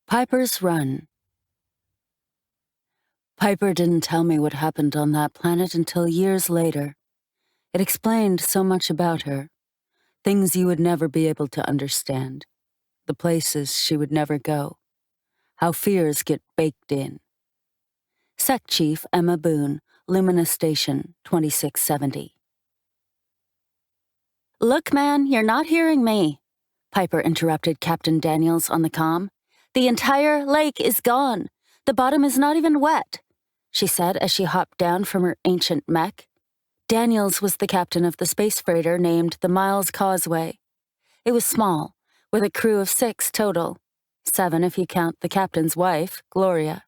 Piper's Run. Piper didn't tell me what happened on that planet until years later. It explained so much about her. Things you would never be able to understand. The places she would never go. How fears get baked in. Sec Chief Emma Boone, Lumina Station, 2670. "Look, man, you're not hearing me," Piper interrupted Captain Daniels on the comm. "The entire lake is gone. The bottom is not even wet," she said as she hopped down from her ancient mech. Daniels was the captain of the space freighter named the Miles Causeway. It was small, with a crew of 6 total. 7 if you count the captain's wife, Gloria.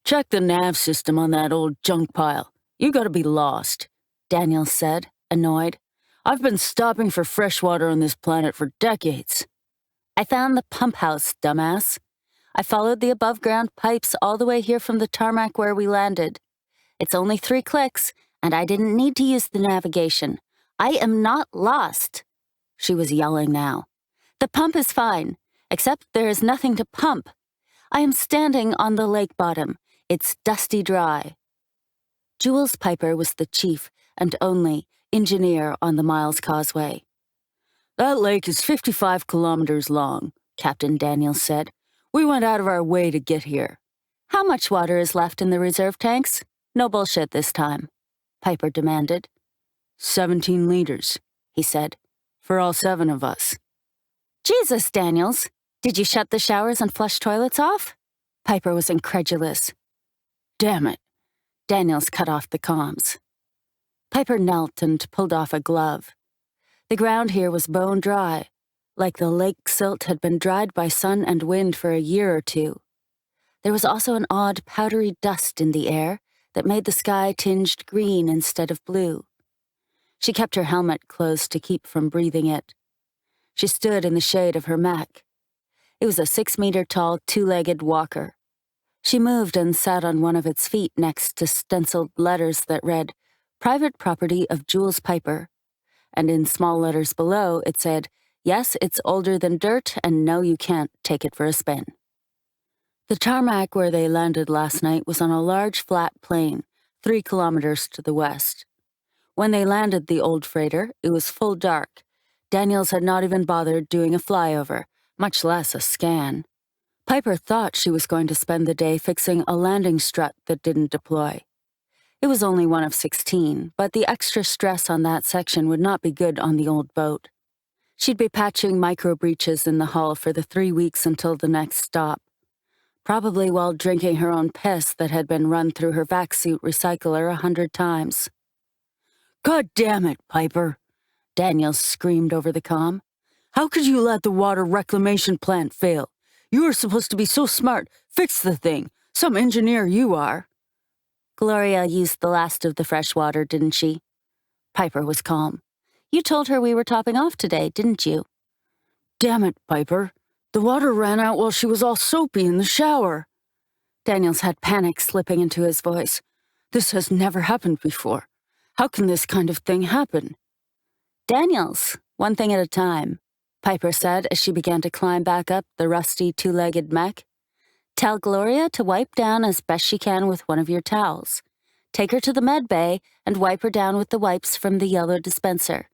"Check the nav system on that old junk pile. You gotta be lost," Daniels said, annoyed. "I've been stopping for fresh water on this planet for decades." "I found the pump house, dumbass. I followed the above-ground pipes all the way here from the tarmac where we landed. It's only 3 clicks, and I didn't need to use the navigation. I am not lost." She was yelling now. "The pump is fine, except there is nothing to pump. I am standing on the lake bottom. It's dusty dry." Jules Piper was the chief and only engineer on the Miles Causeway. "That lake is 55 kilometers long," Captain Daniels said. "We went out of our way to get here." "How much water is left in the reserve tanks? No bullshit this time," Piper demanded. 17 liters, he said, "for all 7 of us." "Jesus, Daniels, did you shut the showers and flush toilets off?" Piper was incredulous. "Damn it," Daniels cut off the comms. Piper knelt and pulled off a glove. The ground here was bone dry, like the lake silt had been dried by sun and wind for a year or 2. There was also an odd powdery dust in the air that made the sky tinged green instead of blue. She kept her helmet closed to keep from breathing it. She stood in the shade of her mech. It was a 6-meter-tall, 2-legged walker. She moved and sat on one of its feet next to stenciled letters that read, "Private property of Jules Piper." And in small letters below, it said, "Yes, it's older than dirt, and no, you can't take it for a spin." The tarmac where they landed last night was on a large flat plain, 3 kilometers to the west. When they landed the old freighter, it was full dark. Daniels had not even bothered doing a flyover, much less a scan. Piper thought she was going to spend the day fixing a landing strut that didn't deploy. It was only one of 16, but the extra stress on that section would not be good on the old boat. She'd be patching micro-breaches in the hull for the 3 weeks until the next stop, probably while drinking her own piss that had been run through her vac suit recycler 100 times. "God damn it, Piper," Daniels screamed over the comm. "How could you let the water reclamation plant fail? You were supposed to be so smart. Fix the thing. Some engineer you are." "Gloria used the last of the fresh water, didn't she?" Piper was calm. "You told her we were topping off today, didn't you?" "Damn it, Piper. The water ran out while she was all soapy in the shower." Daniels had panic slipping into his voice. "This has never happened before. How can this kind of thing happen?" "Daniels, one thing at a time," Piper said as she began to climb back up the rusty 2-legged mech. "Tell Gloria to wipe down as best she can with one of your towels. Take her to the med bay and wipe her down with the wipes from the yellow dispenser.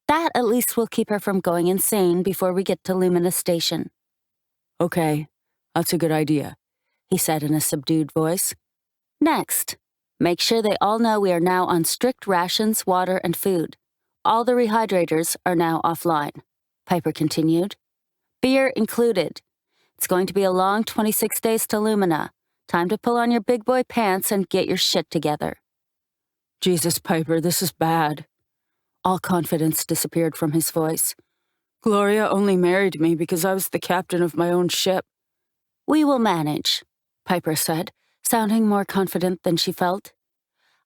That at least will keep her from going insane before we get to Lumina Station." "Okay, that's a good idea," he said in a subdued voice. "Next, make sure they all know we are now on strict rations, water, and food. All the rehydrators are now offline," Piper continued. "Beer included. It's going to be a long 26 days to Lumina. Time to pull on your big boy pants and get your shit together." "Jesus, Piper, this is bad." All confidence disappeared from his voice. "Gloria only married me because I was the captain of my own ship." "We will manage," Piper said, sounding more confident than she felt.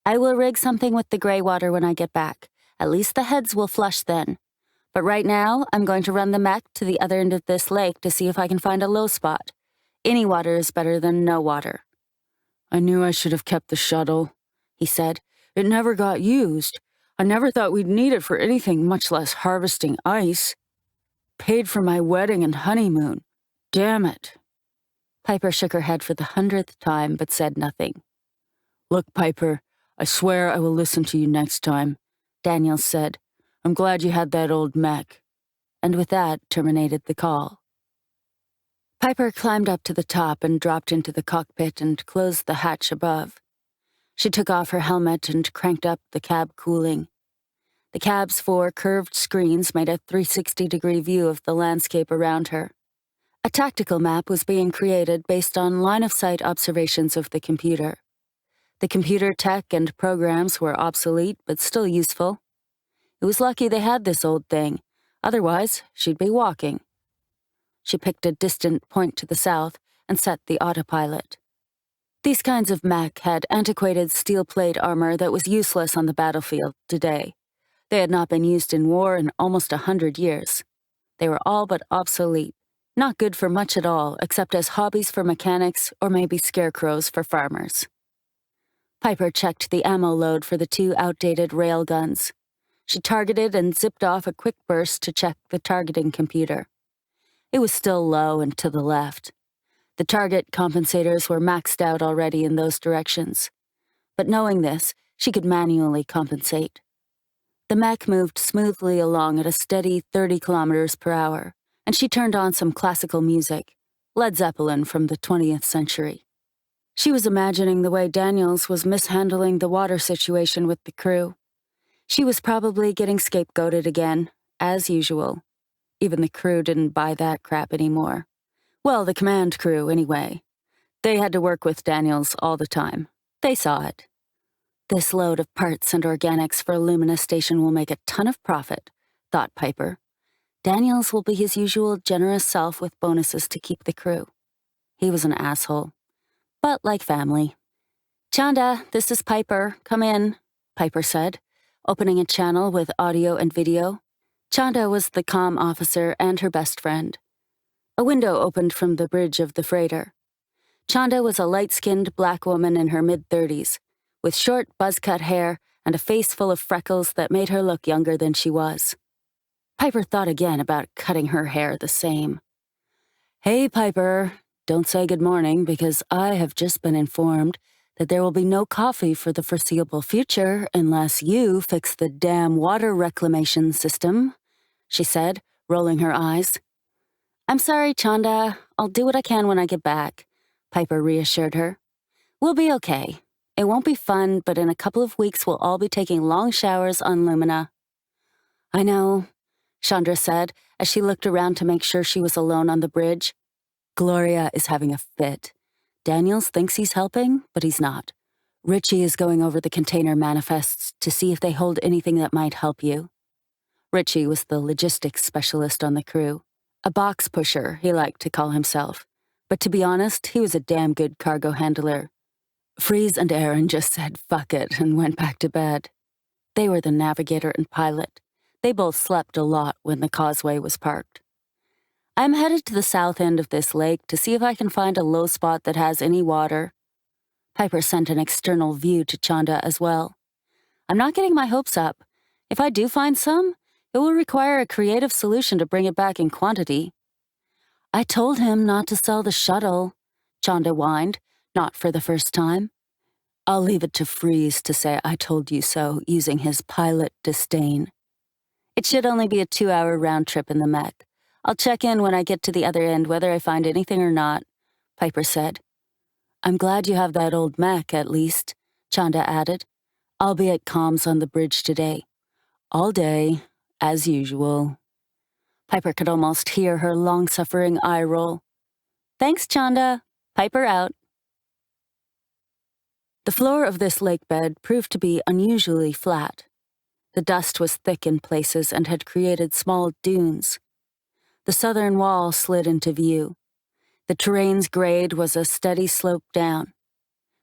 "I will rig something with the gray water when I get back. At least the heads will flush then. But right now, I'm going to run the mech to the other end of this lake to see if I can find a low spot. Any water is better than no water." "I knew I should have kept the shuttle," he said. "It never got used. I never thought we'd need it for anything, much less harvesting ice. Paid for my wedding and honeymoon. Damn it." Piper shook her head for the 100th time but said nothing. "Look, Piper, I swear I will listen to you next time," Daniels said. "I'm glad you had that old mech." And with that, terminated the call. Piper climbed up to the top and dropped into the cockpit and closed the hatch above. She took off her helmet and cranked up the cab cooling. The cab's 4 curved screens made a 360-degree view of the landscape around her. A tactical map was being created based on line-of-sight observations of the computer. The computer tech and programs were obsolete but still useful. It was lucky they had this old thing, otherwise she'd be walking. She picked a distant point to the south and set the autopilot. These kinds of mech had antiquated steel plate armor that was useless on the battlefield today. They had not been used in war in almost 100 years. They were all but obsolete, not good for much at all except as hobbies for mechanics or maybe scarecrows for farmers. Piper checked the ammo load for the 2 outdated rail guns. She targeted and zipped off a quick burst to check the targeting computer. It was still low and to the left. The target compensators were maxed out already in those directions. But knowing this, she could manually compensate. The mech moved smoothly along at a steady 30 kilometers per hour, and she turned on some classical music, Led Zeppelin from the 20th century. She was imagining the way Daniels was mishandling the water situation with the crew. She was probably getting scapegoated again, as usual. Even the crew didn't buy that crap anymore. Well, the command crew, anyway. They had to work with Daniels all the time. They saw it. This load of parts and organics for Lumina Station will make a ton of profit, thought Piper. Daniels will be his usual generous self with bonuses to keep the crew. He was an asshole, but like family. "Chanda, this is Piper. Come in," Piper said, opening a channel with audio and video. Chanda was the comm officer and her best friend. A window opened from the bridge of the freighter. Chanda was a light-skinned black woman in her mid-30s, with short, buzz-cut hair and a face full of freckles that made her look younger than she was. Piper thought again about cutting her hair the same. "Hey, Piper, don't say good morning because I have just been informed that there will be no coffee for the foreseeable future unless you fix the damn water reclamation system," she said, rolling her eyes. "I'm sorry, Chanda. I'll do what I can when I get back," Piper reassured her. "We'll be okay. It won't be fun, but in a couple of weeks we'll all be taking long showers on Lumina." "I know," Chandra said as she looked around to make sure she was alone on the bridge. "Gloria is having a fit. Daniels thinks he's helping, but he's not. Richie is going over the container manifests to see if they hold anything that might help you." Richie was the logistics specialist on the crew. A box pusher, he liked to call himself. But to be honest, he was a damn good cargo handler. Freeze and Aaron just said fuck it and went back to bed. They were the navigator and pilot. They both slept a lot when the causeway was parked. "I'm headed to the south end of this lake to see if I can find a low spot that has any water." Piper sent an external view to Chanda as well. "I'm not getting my hopes up. If I do find some, it will require a creative solution to bring it back in quantity." "I told him not to sell the shuttle," Chanda whined, not for the first time. "I'll leave it to Freeze to say I told you so, using his pilot disdain. It should only be a 2-hour round trip in the mech. I'll check in when I get to the other end whether I find anything or not," Piper said. "I'm glad you have that old mech, at least," Chanda added. "I'll be at comms on the bridge today. All day, as usual." Piper could almost hear her long-suffering eye roll. "Thanks, Chanda. Piper out." The floor of this lake bed proved to be unusually flat. The dust was thick in places and had created small dunes. The southern wall slid into view. The terrain's grade was a steady slope down.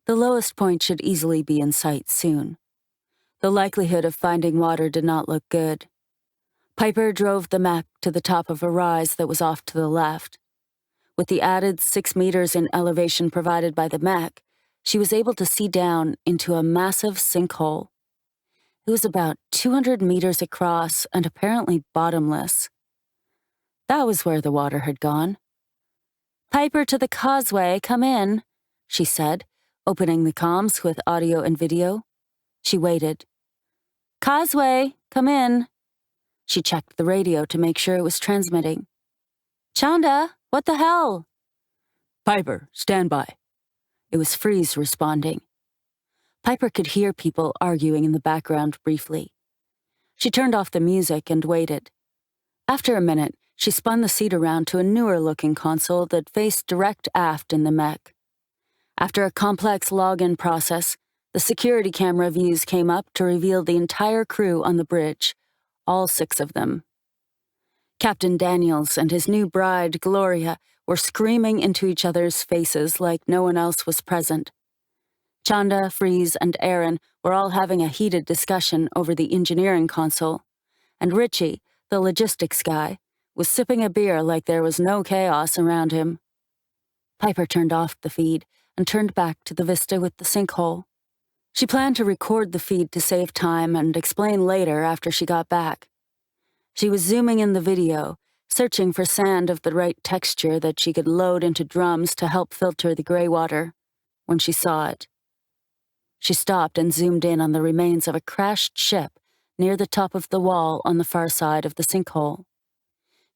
The lowest point should easily be in sight soon. The likelihood of finding water did not look good. Piper drove the mech to the top of a rise that was off to the left. With the added 6 meters in elevation provided by the mech, she was able to see down into a massive sinkhole. It was about 200 meters across and apparently bottomless. That was where the water had gone. Piper to the causeway, come in, she said, opening the comms with audio and video. She waited. Causeway, come in. She checked the radio to make sure it was transmitting. Chanda, what the hell? Piper, stand by. It was Freeze responding. Piper could hear people arguing in the background briefly. She turned off the music and waited. After a minute, she spun the seat around to a newer-looking console that faced direct aft in the mech. After a complex login process, the security camera views came up to reveal the entire crew on the bridge, all 6 of them. Captain Daniels and his new bride, Gloria, were screaming into each other's faces like no one else was present. Chanda, Freeze, and Aaron were all having a heated discussion over the engineering console, and Richie, the logistics guy, was sipping a beer like there was no chaos around him. Piper turned off the feed and turned back to the vista with the sinkhole. She planned to record the feed to save time and explain later after she got back. She was zooming in the video, searching for sand of the right texture that she could load into drums to help filter the gray water, when she saw it. She stopped and zoomed in on the remains of a crashed ship near the top of the wall on the far side of the sinkhole.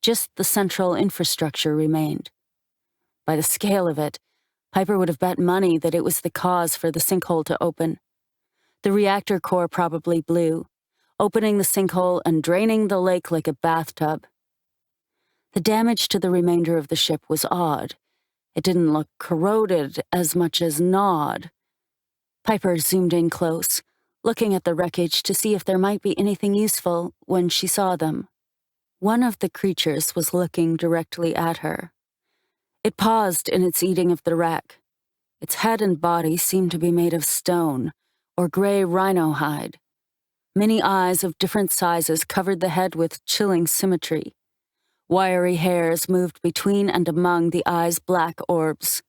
Just the central infrastructure remained. By the scale of it, Piper would have bet money that it was the cause for the sinkhole to open. The reactor core probably blew, opening the sinkhole and draining the lake like a bathtub. The damage to the remainder of the ship was odd. It didn't look corroded as much as gnawed. Piper zoomed in close, looking at the wreckage to see if there might be anything useful when she saw them. One of the creatures was looking directly at her. It paused in its eating of the wreck. Its head and body seemed to be made of stone or gray rhino hide. Many eyes of different sizes covered the head with chilling symmetry. Wiry hairs moved between and among the eyes' black orbs.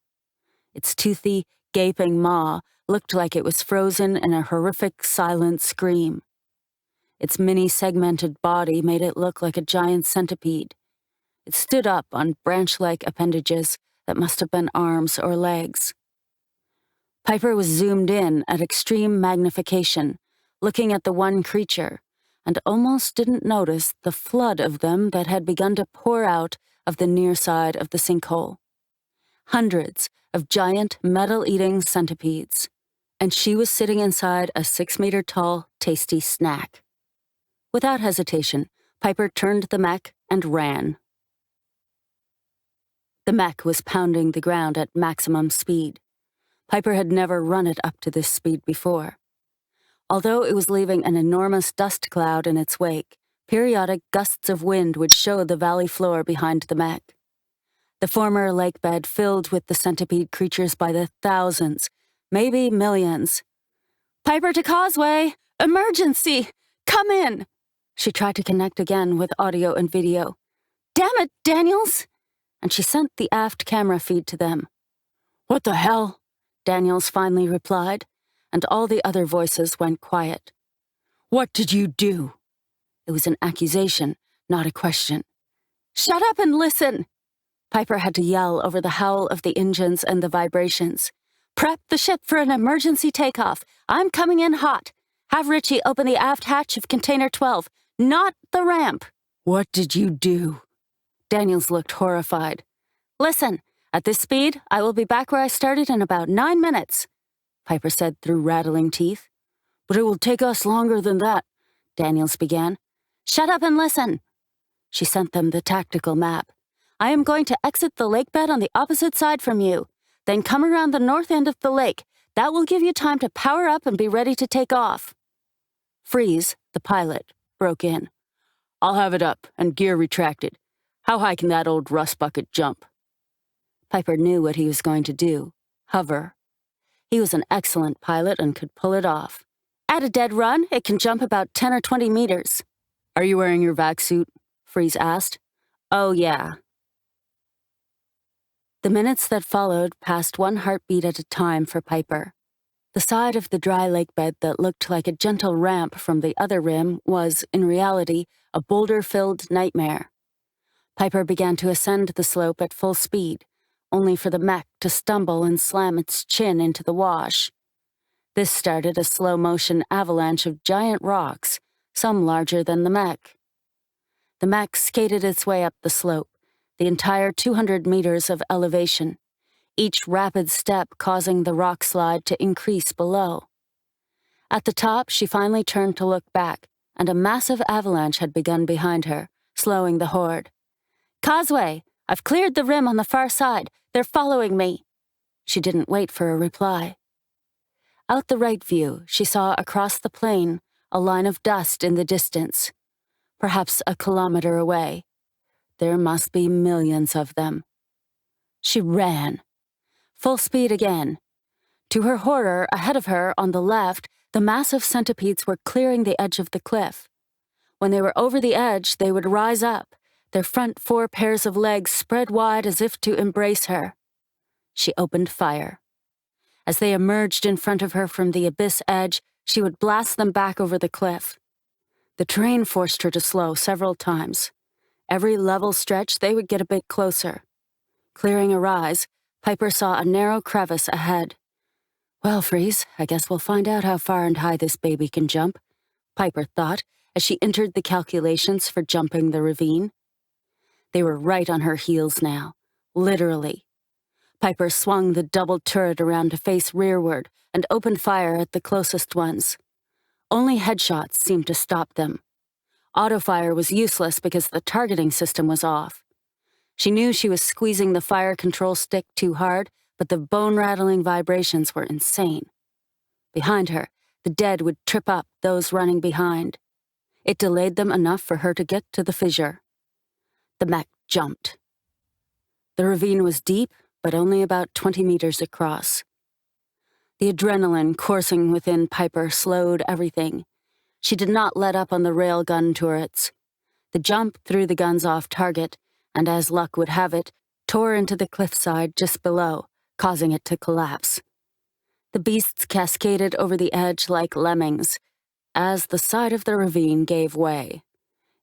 Its toothy, gaping maw looked like it was frozen in a horrific, silent scream. Its many-segmented body made it look like a giant centipede. It stood up on branch-like appendages that must have been arms or legs. Piper was zoomed in at extreme magnification, looking at the one creature, and almost didn't notice the flood of them that had begun to pour out of the near side of the sinkhole. Hundreds of giant metal-eating centipedes, and she was sitting inside a 6-meter-tall, tasty snack. Without hesitation, Piper turned the mech and ran. The mech was pounding the ground at maximum speed. Piper had never run it up to this speed before. Although it was leaving an enormous dust cloud in its wake, periodic gusts of wind would show the valley floor behind the mech. The former lake bed filled with the centipede creatures by the thousands, maybe millions. Piper to causeway! Emergency! Come in! She tried to connect again with audio and video. Damn it, Daniels! And she sent the aft camera feed to them. What the hell? Daniels finally replied, and all the other voices went quiet. What did you do? It was an accusation, not a question. Shut up and listen! Piper had to yell over the howl of the engines and the vibrations. Prep the ship for an emergency takeoff. I'm coming in hot. Have Richie open the aft hatch of Container 12, not the ramp. What did you do? Daniels looked horrified. Listen, at this speed, I will be back where I started in about 9 minutes, Piper said through rattling teeth. But it will take us longer than that, Daniels began. Shut up and listen. She sent them the tactical map. I am going to exit the lake bed on the opposite side from you, then come around the north end of the lake. That will give you time to power up and be ready to take off. Freeze, the pilot, broke in. I'll have it up and gear retracted. How high can that old rust bucket jump? Piper knew what he was going to do. Hover. He was an excellent pilot and could pull it off. At a dead run, it can jump about 10 or 20 meters. Are you wearing your vac suit? Freeze asked. Oh, yeah. The minutes that followed passed one heartbeat at a time for Piper. The side of the dry lake bed that looked like a gentle ramp from the other rim was, in reality, a boulder-filled nightmare. Piper began to ascend the slope at full speed, only for the mech to stumble and slam its chin into the wash. This started a slow-motion avalanche of giant rocks, some larger than the mech. The mech skated its way up the slope, the entire 200 meters of elevation, each rapid step causing the rock slide to increase below. At the top, she finally turned to look back, and a massive avalanche had begun behind her, slowing the horde. "Causeway! I've cleared the rim on the far side. They're following me." She didn't wait for a reply. Out the right view, she saw across the plain a line of dust in the distance, perhaps a kilometer away. There must be millions of them. She ran. Full speed again. To her horror, ahead of her, on the left, the massive centipedes were clearing the edge of the cliff. When they were over the edge, they would rise up, their front 4 pairs of legs spread wide as if to embrace her. She opened fire. As they emerged in front of her from the abyss edge, she would blast them back over the cliff. The terrain forced her to slow several times. Every level stretch, they would get a bit closer. Clearing a rise, Piper saw a narrow crevice ahead. "Well, Freeze, I guess we'll find out how far and high this baby can jump," Piper thought as she entered the calculations for jumping the ravine. They were right on her heels now, literally. Piper swung the double turret around to face rearward and opened fire at the closest ones. Only headshots seemed to stop them. Autofire was useless because the targeting system was off. She knew she was squeezing the fire control stick too hard, but the bone-rattling vibrations were insane. Behind her, the dead would trip up those running behind. It delayed them enough for her to get to the fissure. The mech jumped. The ravine was deep, but only about 20 meters across. The adrenaline coursing within Piper slowed everything. She did not let up on the railgun turrets. The jump threw the guns off target, and as luck would have it, tore into the cliffside just below, causing it to collapse. The beasts cascaded over the edge like lemmings, as the side of the ravine gave way.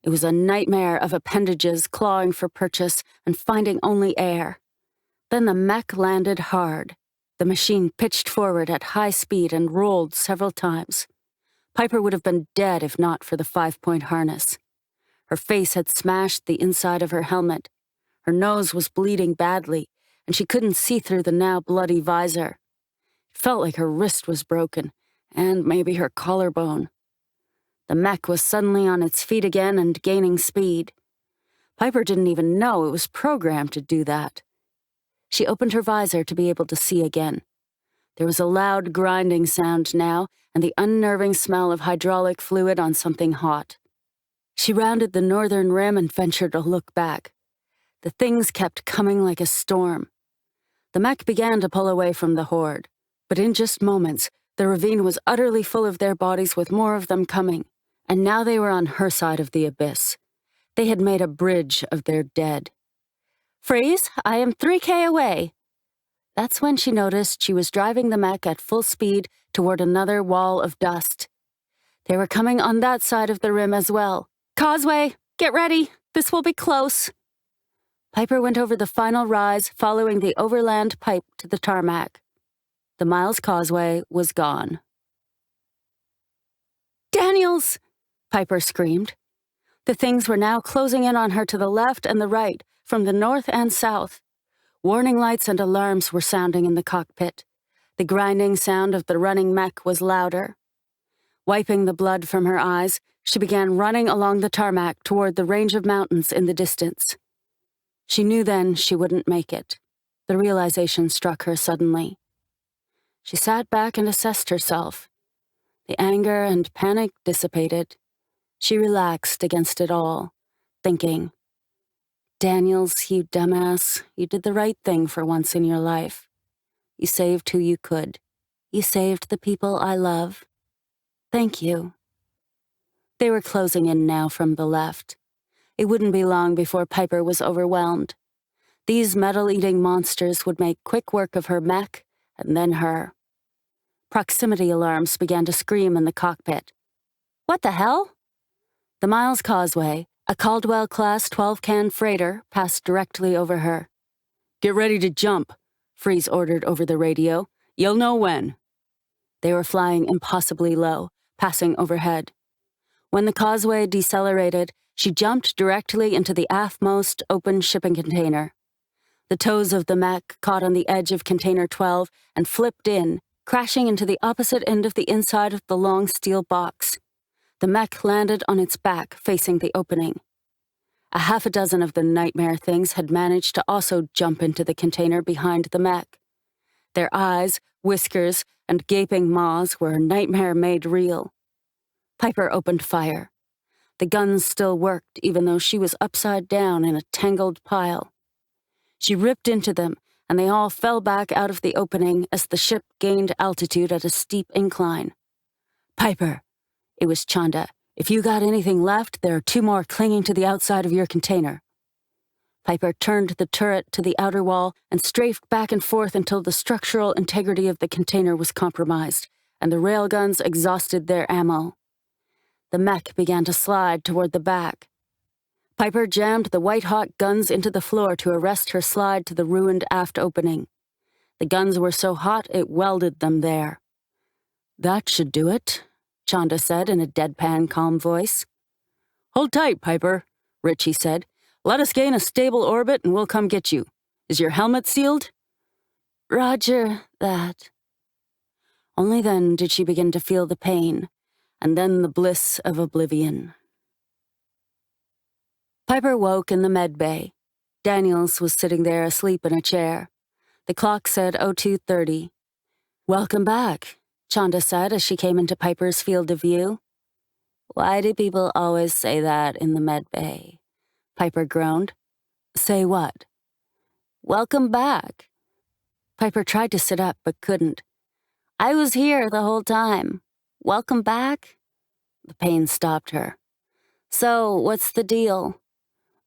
It was a nightmare of appendages clawing for purchase and finding only air. Then the mech landed hard. The machine pitched forward at high speed and rolled several times. Piper would have been dead if not for the 5-point harness. Her face had smashed the inside of her helmet. Her nose was bleeding badly, and she couldn't see through the now bloody visor. It felt like her wrist was broken, and maybe her collarbone. The mech was suddenly on its feet again and gaining speed. Piper didn't even know it was programmed to do that. She opened her visor to be able to see again. There was a loud grinding sound now, and the unnerving smell of hydraulic fluid on something hot. She rounded the northern rim and ventured a look back. The things kept coming like a storm. The mech began to pull away from the horde, but in just moments, the ravine was utterly full of their bodies with more of them coming, and now they were on her side of the abyss. They had made a bridge of their dead. "Freeze, I am 3K away." That's when she noticed she was driving the mech at full speed toward another wall of dust. They were coming on that side of the rim as well. "Causeway, get ready. This will be close." Piper went over the final rise, following the overland pipe to the tarmac. The Miles Causeway was gone. "Daniels!" Piper screamed. The things were now closing in on her to the left and the right, from the north and south. Warning lights and alarms were sounding in the cockpit. The grinding sound of the running mech was louder. Wiping the blood from her eyes, she began running along the tarmac toward the range of mountains in the distance. She knew then she wouldn't make it. The realization struck her suddenly. She sat back and assessed herself. The anger and panic dissipated. She relaxed against it all, thinking, "Daniels, you dumbass, you did the right thing for once in your life. You saved who you could. You saved the people I love. Thank you." They were closing in now from the left. It wouldn't be long before Piper was overwhelmed. These metal-eating monsters would make quick work of her mech, and then her. Proximity alarms began to scream in the cockpit. "What the hell?" The Miles Causeway, a Caldwell-class 12-can freighter, passed directly over her. Get ready to jump, Freeze ordered over the radio. You'll know when. They were flying impossibly low, passing overhead. When the causeway decelerated, she jumped directly into the aftmost open shipping container. The toes of the mech caught on the edge of Container 12 and flipped in, crashing into the opposite end of the inside of the long steel box. The mech landed on its back, facing the opening. A half a dozen of the nightmare things had managed to also jump into the container behind the mech. Their eyes, whiskers, and gaping maws were nightmare made real. Piper opened fire. The guns still worked, even though she was upside down in a tangled pile. She ripped into them, and they all fell back out of the opening as the ship gained altitude at a steep incline. Piper, it was Chanda. If you got anything left, there are 2 more clinging to the outside of your container. Piper turned the turret to the outer wall and strafed back and forth until the structural integrity of the container was compromised, and the railguns exhausted their ammo. The mech began to slide toward the back. Piper jammed the white-hot guns into the floor to arrest her slide to the ruined aft opening. The guns were so hot it welded them there. That should do it, Chanda said in a deadpan calm voice. Hold tight, Piper, Richie said. Let us gain a stable orbit and we'll come get you. Is your helmet sealed? Roger that. Only then did she begin to feel the pain, and then the bliss of oblivion. Piper woke in the med bay. Daniels was sitting there asleep in a chair. The clock said 02:30. Welcome back, Chanda said as she came into Piper's field of view. Why do people always say that in the med bay? Piper groaned. Say what? Welcome back. Piper tried to sit up but couldn't. I was here the whole time. Welcome back? The pain stopped her. So, what's the deal?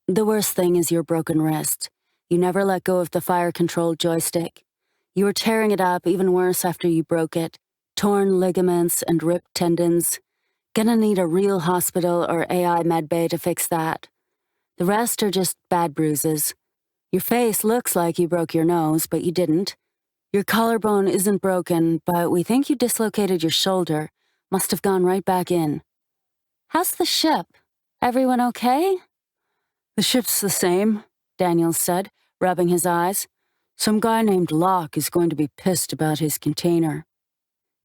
The worst thing is your broken wrist. You never let go of the fire-controlled joystick. You were tearing it up, even worse after you broke it. Torn ligaments and ripped tendons. Gonna need a real hospital or AI medbay to fix that. The rest are just bad bruises. Your face looks like you broke your nose, but you didn't. Your collarbone isn't broken, but we think you dislocated your shoulder. Must have gone right back in. How's the ship? Everyone okay? The ship's the same, Daniels said, rubbing his eyes. Some guy named Locke is going to be pissed about his container.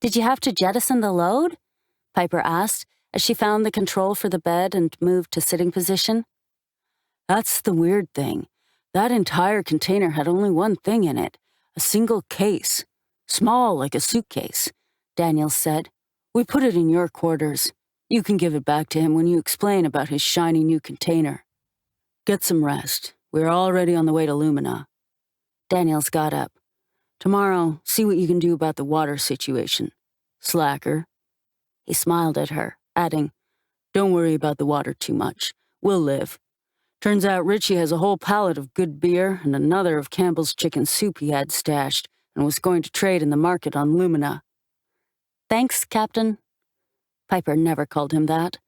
Did you have to jettison the load? Piper asked, as she found the control for the bed and moved to sitting position. That's the weird thing. That entire container had only one thing in it, a single case. Small like a suitcase, Daniels said. We put it in your quarters. You can give it back to him when you explain about his shiny new container. Get some rest. We're already on the way to Lumina. Daniels got up. Tomorrow, see what you can do about the water situation. Slacker. He smiled at her, adding, Don't worry about the water too much. We'll live. Turns out Richie has a whole pallet of good beer and another of Campbell's chicken soup he had stashed and was going to trade in the market on Lumina. Thanks, Captain. Piper never called him that.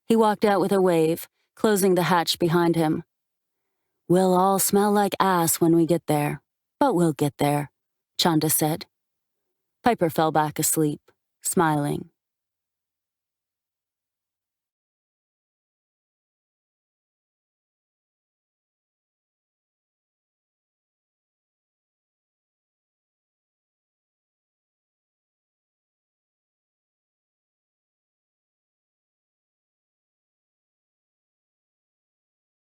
He walked out with a wave, closing the hatch behind him. We'll all smell like ass when we get there, but we'll get there, Chanda said. Piper fell back asleep, smiling.